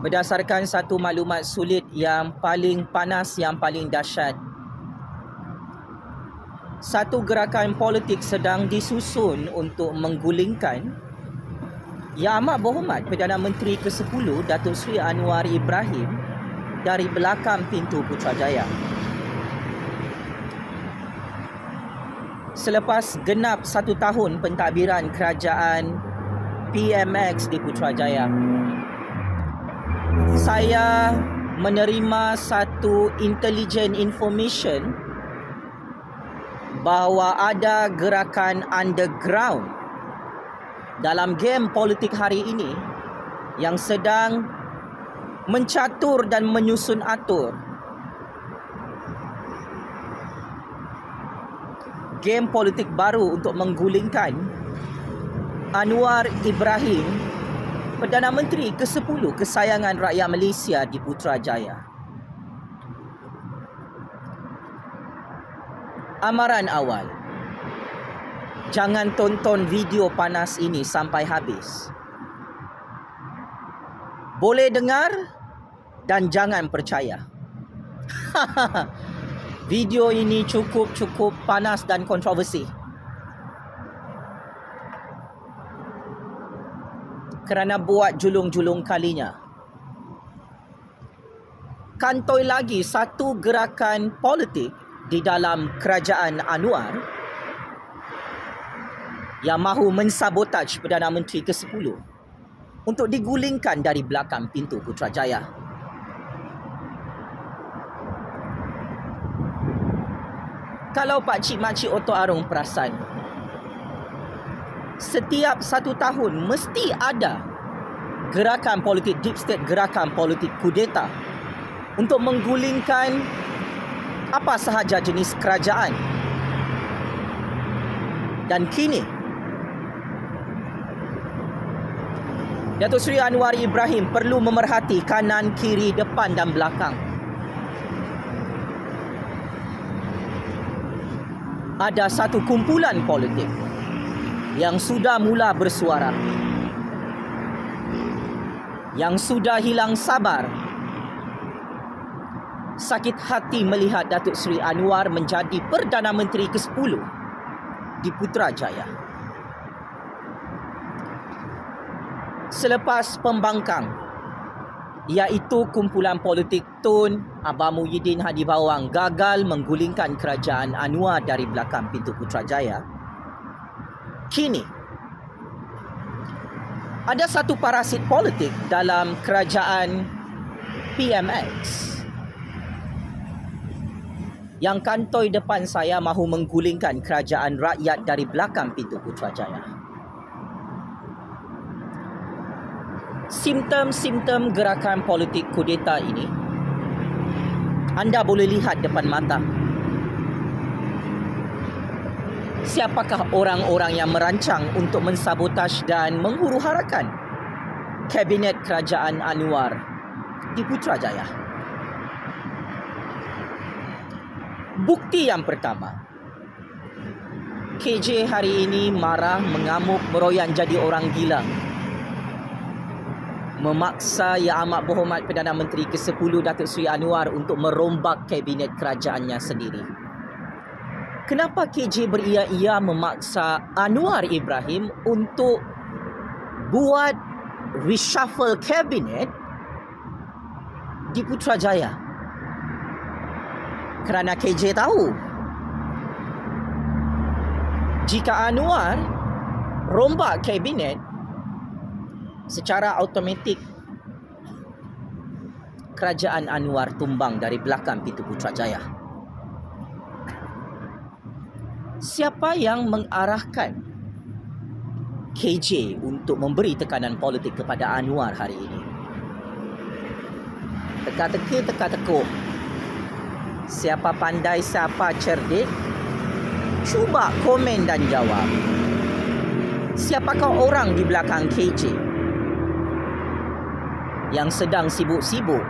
Berdasarkan satu maklumat sulit yang paling panas, yang paling dahsyat, satu gerakan politik sedang disusun untuk menggulingkan Yang Amat Berhormat Perdana Menteri ke-10 Datuk Seri Anwar Ibrahim dari belakang pintu Putrajaya. Selepas genap 1 tahun pentadbiran kerajaan PMX di Putrajaya, saya menerima satu intelligent information bahawa ada gerakan underground dalam game politik hari ini yang sedang mencatur dan menyusun atur game politik baru untuk menggulingkan Anwar Ibrahim, Perdana Menteri ke-10 kesayangan rakyat Malaysia di Putrajaya. Amaran awal, jangan tonton video panas ini sampai habis. Boleh dengar dan jangan percaya. Video ini cukup panas dan kontroversi. Kerana buat julung-julung kalinya, kantoi lagi satu gerakan politik di dalam kerajaan Anwar yang mahu mensabotaj Perdana Menteri ke-10 untuk digulingkan dari belakang pintu Putrajaya. Kalau pakcik-makcik Oto Arung perasan, setiap 1 tahun mesti ada gerakan politik deep state, gerakan politik kudeta untuk menggulingkan apa sahaja jenis kerajaan. Dan kini Datuk Seri Anwar Ibrahim perlu memerhati kanan, kiri, depan dan belakang. Ada satu kumpulan politik yang sudah mula bersuara, yang sudah hilang sabar, sakit hati melihat Datuk Seri Anwar menjadi Perdana Menteri ke-10 di Putrajaya. Selepas pembangkang, iaitu kumpulan politik Tun Abang Muhyiddin Hadi Bawang gagal menggulingkan kerajaan Anwar dari belakang pintu Putrajaya, kini ada satu parasit politik dalam kerajaan PMX yang kantoi depan saya mahu menggulingkan kerajaan rakyat dari belakang pintu Putrajaya. Simptom-simptom gerakan politik kudeta ini anda boleh lihat depan mata. Siapakah orang-orang yang merancang untuk mensabotaj dan menghuru-harakan kabinet kerajaan Anwar di Putrajaya? Bukti yang pertama, KJ hari ini marah, mengamuk, meroyan jadi orang gila, memaksa Yang Amat Berhormat Perdana Menteri ke-10 Datuk Seri Anwar untuk merombak kabinet kerajaannya sendiri. Kenapa KJ beria-ia memaksa Anwar Ibrahim untuk buat reshuffle kabinet di Putrajaya? Kerana KJ tahu, jika Anwar rombak kabinet, secara automatik kerajaan Anwar tumbang dari belakang pintu Putrajaya. Siapa yang mengarahkan KJ untuk memberi tekanan politik kepada Anwar hari ini? Teka-teki, teka-tekuk. Siapa pandai, siapa cerdik? Cuba komen dan jawab. Siapakah orang di belakang KJ yang sedang sibuk-sibuk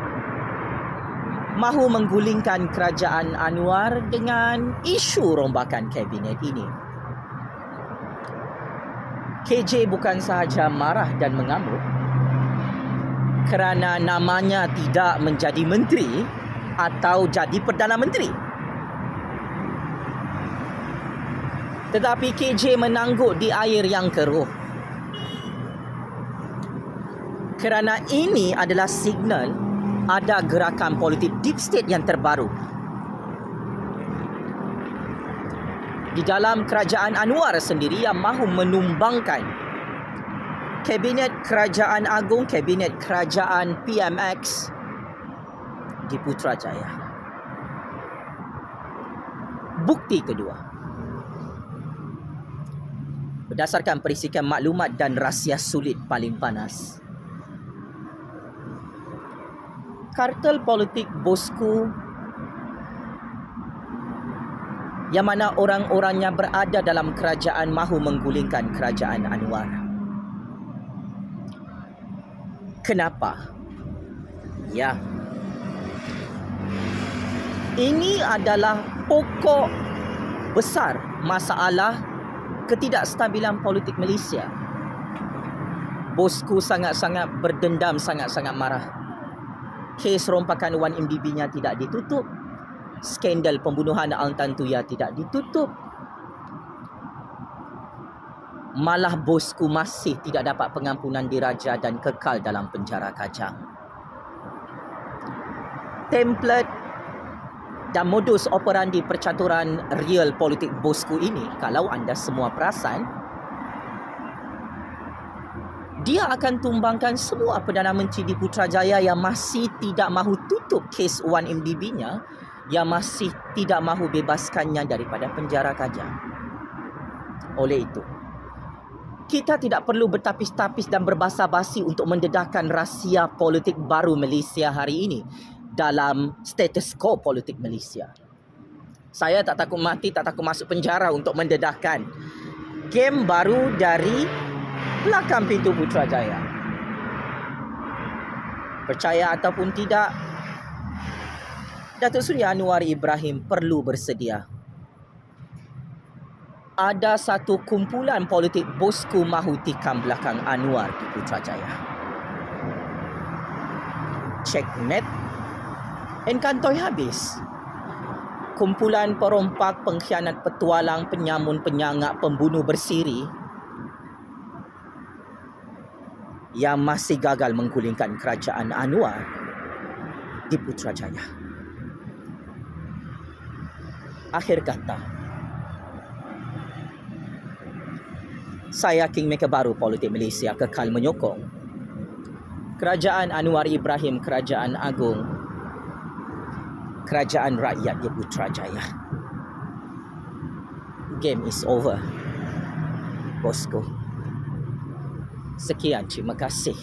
mahu menggulingkan kerajaan Anwar dengan isu rombakan kabinet ini? KJ bukan sahaja marah dan mengamuk, kerana namanya tidak menjadi menteri atau jadi Perdana Menteri. Tetapi KJ menangguk di air yang keruh. Kerana ini adalah signal ada gerakan politik deep state yang terbaru. Di dalam kerajaan Anwar sendiri yang mahu menumbangkan Kabinet Kerajaan Agung, Kabinet Kerajaan PMX di Putrajaya. Bukti kedua. Berdasarkan perisikan maklumat dan rahsia sulit paling panas, kartel politik bosku yang mana orang-orangnya berada dalam kerajaan mahu menggulingkan kerajaan Anwar. Kenapa? Ya, ini adalah pokok besar masalah ketidakstabilan politik Malaysia. Bosku sangat-sangat berdendam, sangat-sangat marah. Kes rompakan 1MDB-nya tidak ditutup. Skandal pembunuhan Ang Tan Tuya tidak ditutup. Malah bosku masih tidak dapat pengampunan diraja dan kekal dalam penjara kajang. Template dan modus operandi percaturan real politik bosku ini, kalau anda semua perasan, dia akan tumbangkan semua Perdana Menteri di Putrajaya yang masih tidak mahu tutup kes 1MDB-nya, yang masih tidak mahu bebaskannya daripada penjara kajang. Oleh itu, kita tidak perlu bertapis-tapis dan berbasa-basi untuk mendedahkan rahsia politik baru Malaysia hari ini dalam status quo politik Malaysia. Saya tak takut mati, tak takut masuk penjara untuk mendedahkan game baru dari belakang pintu Putrajaya. Percaya ataupun tidak, Datuk Seri Anwar Ibrahim perlu bersedia. Ada satu kumpulan politik bosku mahu tikam belakang Anwar di Putrajaya. Checkmate. Enkantoi habis. Kumpulan perompak, pengkhianat, petualang, penyamun, penyangak, pembunuh bersiri yang masih gagal menggulingkan kerajaan Anwar di Putrajaya. Akhir kata, saya Kingmaker baru politik Malaysia kekal menyokong kerajaan Anwar Ibrahim, kerajaan agung, kerajaan rakyat di Putrajaya. Game is over, bosku. Sekian, terima kasih.